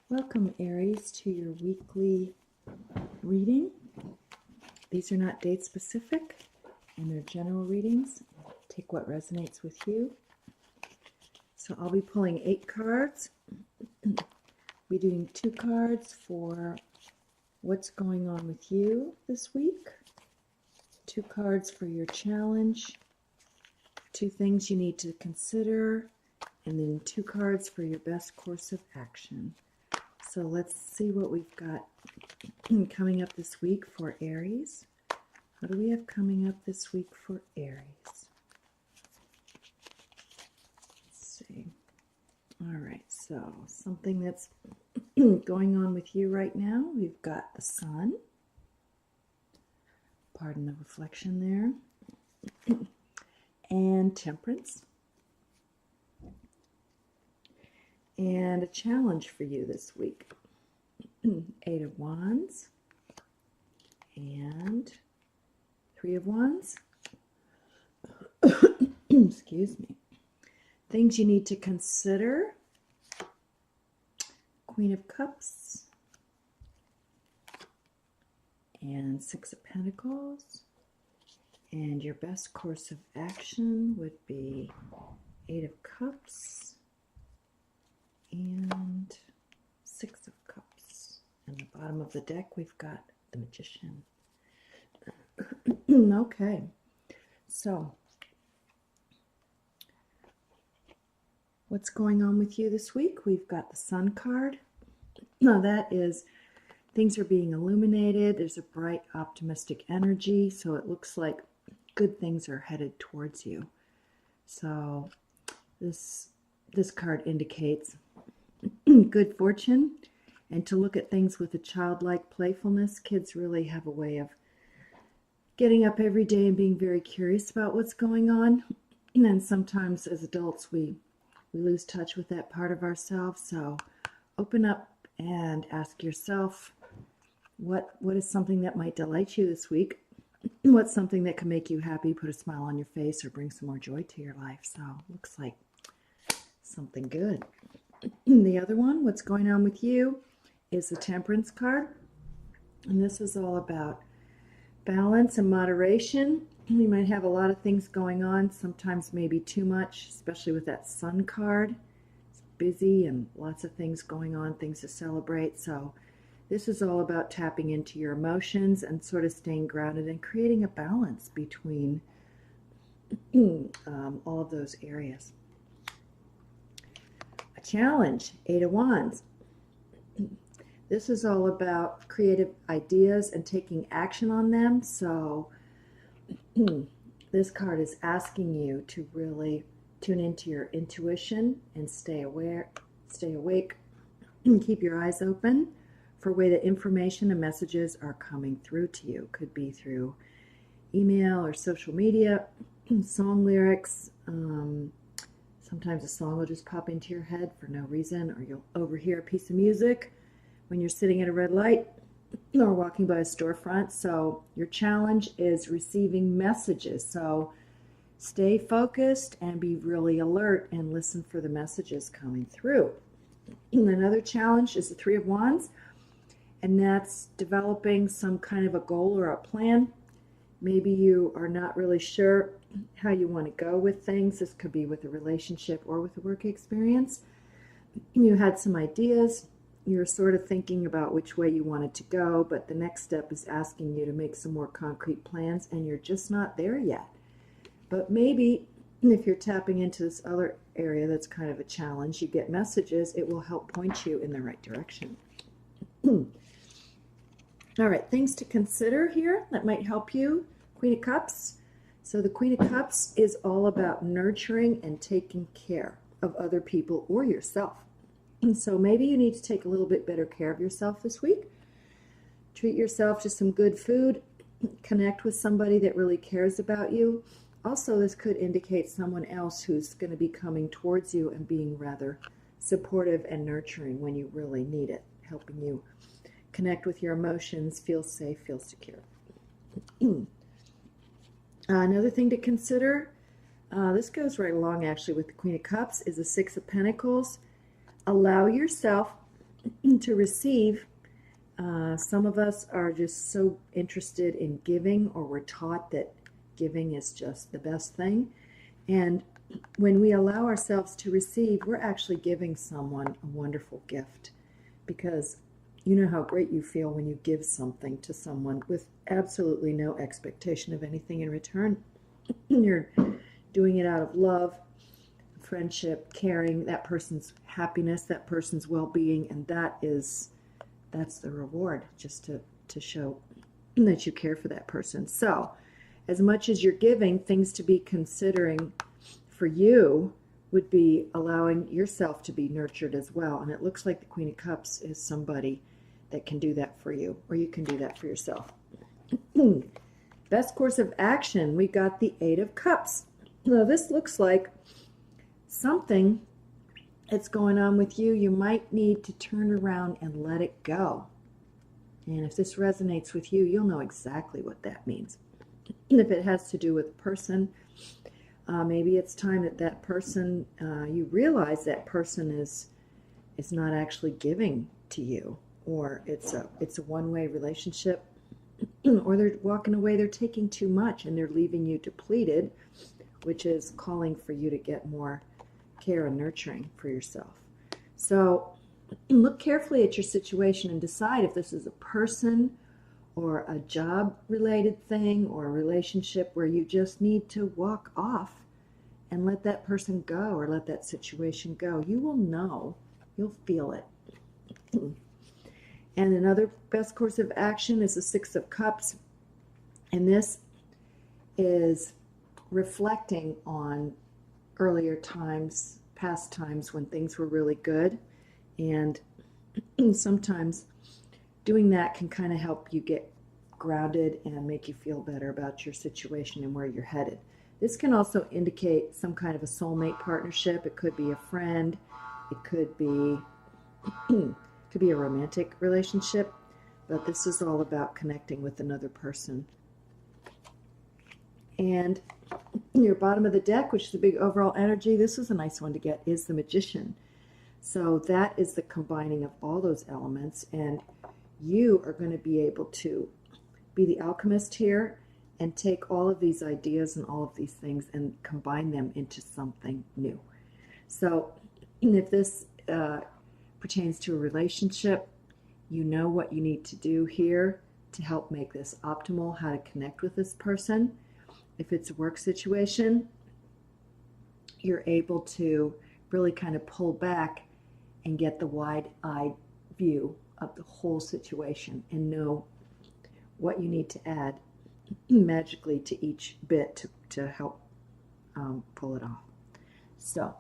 Welcome, Aries, to your weekly reading. These are not date specific, and they're general readings. Take what resonates with you. So I'll be pulling 8 cards. We're doing 2 cards for what's going on with you this week, 2 cards for your challenge, 2 things you need to consider, and then 2 cards for your best course of action. So let's see what we've got coming up this week for Aries. What do we have coming up this week for Aries? Let's see. All right, so something that's going on with you right now. We've got the Sun. Pardon the reflection there. And Temperance. And a challenge for you this week. 8 of Wands and 3 of Wands. Excuse me. Things you need to consider. Queen of Cups and 6 of Pentacles. And your best course of action would be 8 of Cups and 6 of Cups. And the bottom of the deck, we've got the Magician. Okay, so what's going on with you this week? We've got the Sun card. Now that is, things are being illuminated. There's a bright, optimistic energy, so it looks like good things are headed towards you. So this card indicates good fortune, and to look at things with a childlike playfulness. Kids really have a way of getting up every day and being very curious about what's going on. And sometimes as adults we lose touch with that part of ourselves. So open up and ask yourself, what is something that might delight you this week? What's something that can make you happy, put a smile on your face, or bring some more joy to your life? So looks like something good. The other one, what's going on with you, is the Temperance card. And this is all about balance and moderation. You might have a lot of things going on, sometimes maybe too much, especially with that Sun card. It's busy and lots of things going on, things to celebrate. So this is all about tapping into your emotions and sort of staying grounded and creating a balance between all of those areas. A challenge, 8 of Wands. This is all about creative ideas and taking action on them. So this card is asking you to really tune into your intuition and stay awake, and keep your eyes open for way that information and messages are coming through to you. Could be through email or social media, song lyrics. Sometimes a song will just pop into your head for no reason, or you'll overhear a piece of music when you're sitting at a red light or walking by a storefront. So your challenge is receiving messages. So stay focused and be really alert and listen for the messages coming through. Another challenge is the 3 of Wands, and that's developing some kind of a goal or a plan. Maybe you are not really sure how you want to go with things. This could be with a relationship or with a work experience. You had some ideas. You're sort of thinking about which way you wanted to go, but the next step is asking you to make some more concrete plans, and you're just not there yet. But maybe if you're tapping into this other area that's kind of a challenge, you get messages, it will help point you in the right direction. All right, things to consider here that might help you. Queen of Cups. So the Queen of Cups is all about nurturing and taking care of other people or yourself. And so maybe you need to take a little bit better care of yourself this week. Treat yourself to some good food. Connect with somebody that really cares about you. Also, this could indicate someone else who's going to be coming towards you and being rather supportive and nurturing when you really need it, helping you connect with your emotions, feel safe, feel secure. Another thing to consider, this goes right along actually with the Queen of Cups, is the 6 of Pentacles. Allow yourself to receive, some of us are just so interested in giving, or we're taught that giving is just the best thing. And when we allow ourselves to receive, we're actually giving someone a wonderful gift, because you know how great you feel when you give something to someone with absolutely no expectation of anything in return. You're doing it out of love, friendship, caring, that person's happiness, that person's well-being, and that's the reward, just to show that you care for that person. So as much as you're giving, things to be considering for you would be allowing yourself to be nurtured as well. And it looks like the Queen of Cups is somebody that can do that for you, or you can do that for yourself. Best course of action, we got the Eight of Cups. Now this looks like something that's going on with you. You might need to turn around and let it go. And if this resonates with you, you'll know exactly what that means. And if it has to do with a person, maybe it's time that person, you realize that person is not actually giving to you, or it's a one-way relationship, or they're walking away, they're taking too much and they're leaving you depleted, which is calling for you to get more care and nurturing for yourself. So look carefully at your situation and decide if this is a person or a job-related thing or a relationship where you just need to walk off and let that person go, or let that situation go. You will know. You'll feel it. And another best course of action is the Six of Cups. And this is reflecting on earlier times, past times when things were really good. And sometimes doing that can kind of help you get grounded and make you feel better about your situation and where you're headed. This can also indicate some kind of a soulmate partnership. It could be a friend. It could be a romantic relationship. But this is all about connecting with another person. And your bottom of the deck, which is the big overall energy, this is a nice one to get, is the Magician. So that is the combining of all those elements. And you are going to be able to be the alchemist here and take all of these ideas and all of these things and combine them into something new. So if this pertains to a relationship, you know what you need to do here to help make this optimal, how to connect with this person. If it's a work situation, you're able to really kind of pull back and get the wide-eyed view of the whole situation and know what you need to add magically to each bit to help pull it off. So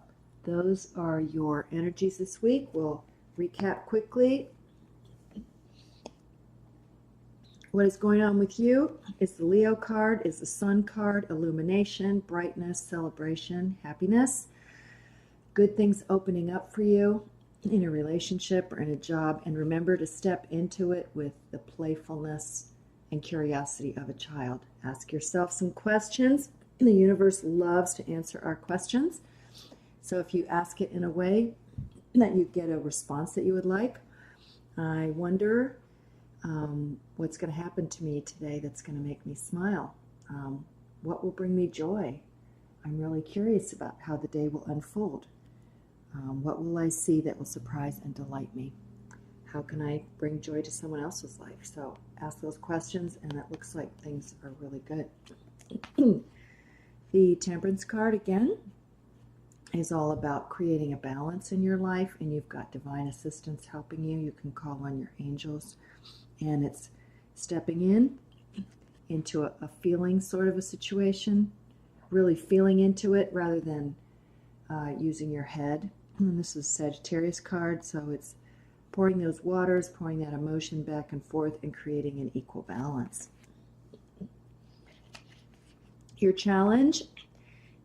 those are your energies this week. We'll recap quickly. What is going on with you is the Leo card, is the Sun card, illumination, brightness, celebration, happiness, good things opening up for you in a relationship or in a job. And remember to step into it with the playfulness and curiosity of a child. Ask yourself some questions. The universe loves to answer our questions. So if you ask it in a way that you get a response that you would like, I wonder what's going to happen to me today that's going to make me smile. What will bring me joy? I'm really curious about how the day will unfold. What will I see that will surprise and delight me? How can I bring joy to someone else's life? So ask those questions, and it looks like things are really good. The Temperance card, again, is all about creating a balance in your life, and you've got divine assistance helping you. You can call on your angels, and it's stepping into a feeling sort of a situation, really feeling into it rather than using your head. And this is Sagittarius card, so it's pouring those waters, pouring that emotion back and forth, and creating an equal balance. Your challenge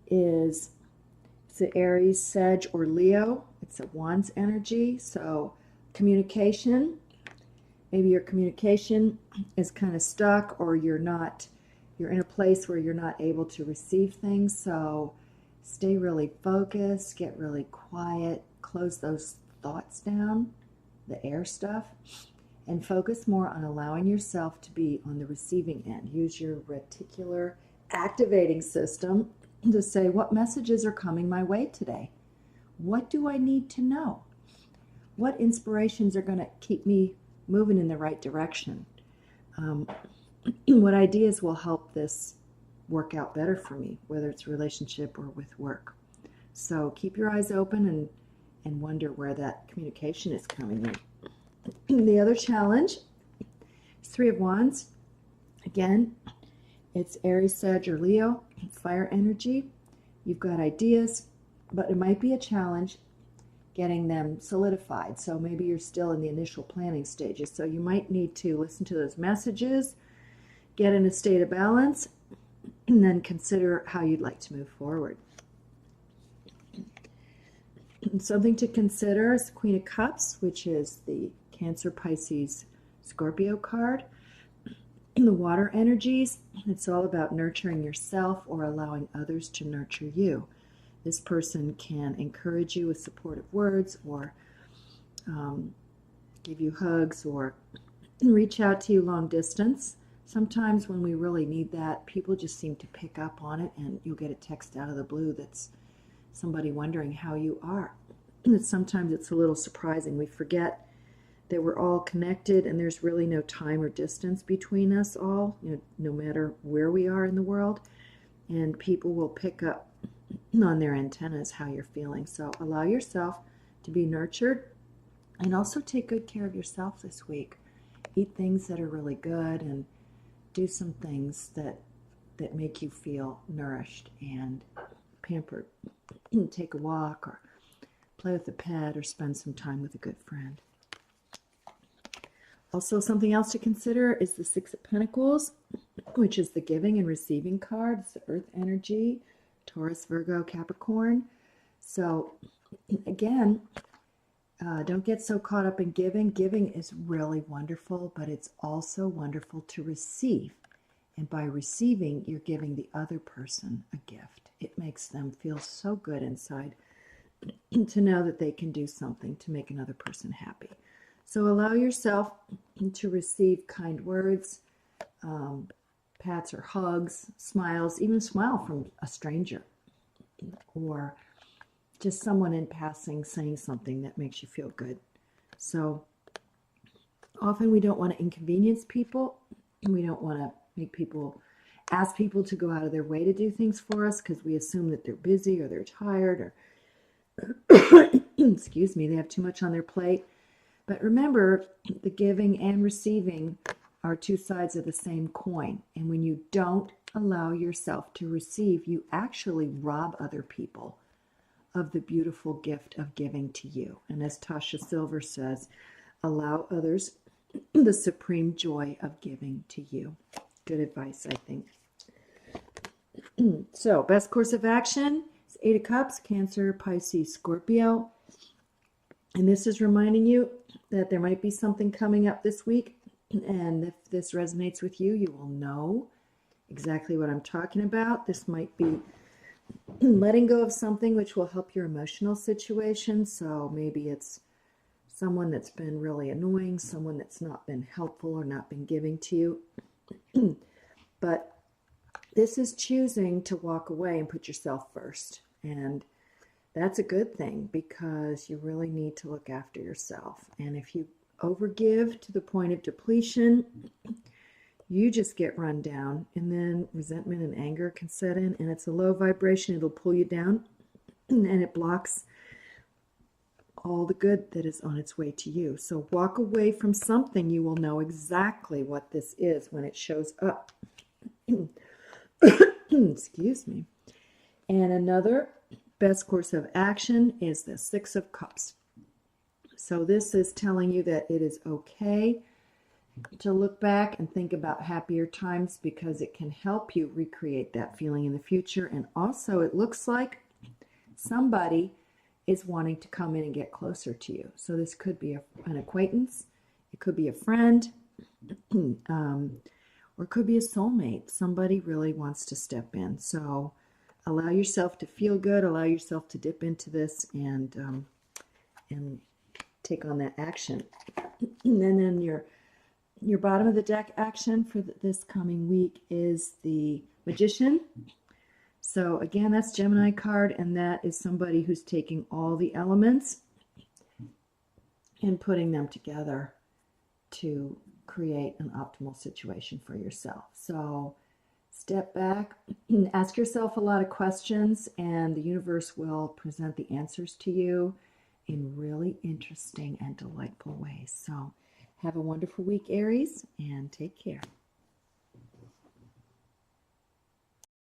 is the Aries, Sag, or Leo. It's a Wands energy, so communication. Maybe your communication is kind of stuck, or you're in a place where you're not able to receive things. So stay really focused, get really quiet, close those thoughts down the air stuff, and focus more on allowing yourself to be on the receiving end. Use your reticular activating system to say, what messages are coming my way today? What do I need to know? What inspirations are going to keep me moving in the right direction? What ideas will help this work out better for me, whether it's a relationship or with work? So keep your eyes open and wonder where that communication is coming in. The other challenge is Three of Wands. Again, it's Aries, Sag, or Leo, fire energy. You've got ideas, but it might be a challenge getting them solidified. So maybe you're still in the initial planning stages. So you might need to listen to those messages, get in a state of balance, and then consider how you'd like to move forward. And something to consider is Queen of Cups, which is the Cancer, Pisces, Scorpio card. The water energies, it's all about nurturing yourself or allowing others to nurture you. This person can encourage you with supportive words, or give you hugs, or reach out to you long distance. Sometimes when we really need that, people just seem to pick up on it, and you'll get a text out of the blue that's somebody wondering how you are. And sometimes it's a little surprising. We forget that we're all connected, and there's really no time or distance between us all, no matter where we are in the world. And people will pick up on their antennas how you're feeling. So allow yourself to be nurtured, and also take good care of yourself this week. Eat things that are really good, and do some things that make you feel nourished and pampered. Take a walk, or play with a pet, or spend some time with a good friend. Also, something else to consider is the Six of Pentacles, which is the giving and receiving card. It's the earth energy, Taurus, Virgo, Capricorn. So again, don't get so caught up in giving. Giving is really wonderful, but it's also wonderful to receive. And by receiving, you're giving the other person a gift. It makes them feel so good inside to know that they can do something to make another person happy. So allow yourself to receive kind words, pats or hugs, smiles, even a smile from a stranger, or just someone in passing saying something that makes you feel good. So often we don't want to inconvenience people, and we don't want to ask people to go out of their way to do things for us, because we assume that they're busy or they're tired, or excuse me, they have too much on their plate. But remember, the giving and receiving are two sides of the same coin. And when you don't allow yourself to receive, you actually rob other people of the beautiful gift of giving to you. And as Tasha Silver says, allow others the supreme joy of giving to you. Good advice, I think. So, best course of action is Eight of Cups, Cancer, Pisces, Scorpio. And this is reminding you that there might be something coming up this week. And if this resonates with you, you will know exactly what I'm talking about. This might be letting go of something which will help your emotional situation. So maybe it's someone that's been really annoying, someone that's not been helpful or not been giving to you. But this is choosing to walk away and put yourself first. And that's a good thing, because you really need to look after yourself. And if you overgive to the point of depletion, you just get run down, and then resentment and anger can set in, and it's a low vibration. It'll pull you down, and it blocks all the good that is on its way to you. So walk away from something. You will know exactly what this is when it shows up. Excuse me. And another best course of action is the Six of Cups. So this is telling you that it is okay to look back and think about happier times, because it can help you recreate that feeling in the future. And also, it looks like somebody is wanting to come in and get closer to you. So this could be an acquaintance, it could be a friend, or it could be a soulmate. Somebody really wants to step in. So allow yourself to feel good, allow yourself to dip into this, and take on that action. And then your bottom of the deck action for this coming week is the Magician. So again, that's Gemini card, and that is somebody who's taking all the elements and putting them together to create an optimal situation for yourself. So step back, ask yourself a lot of questions, and the universe will present the answers to you in really interesting and delightful ways. So have a wonderful week, Aries, and take care.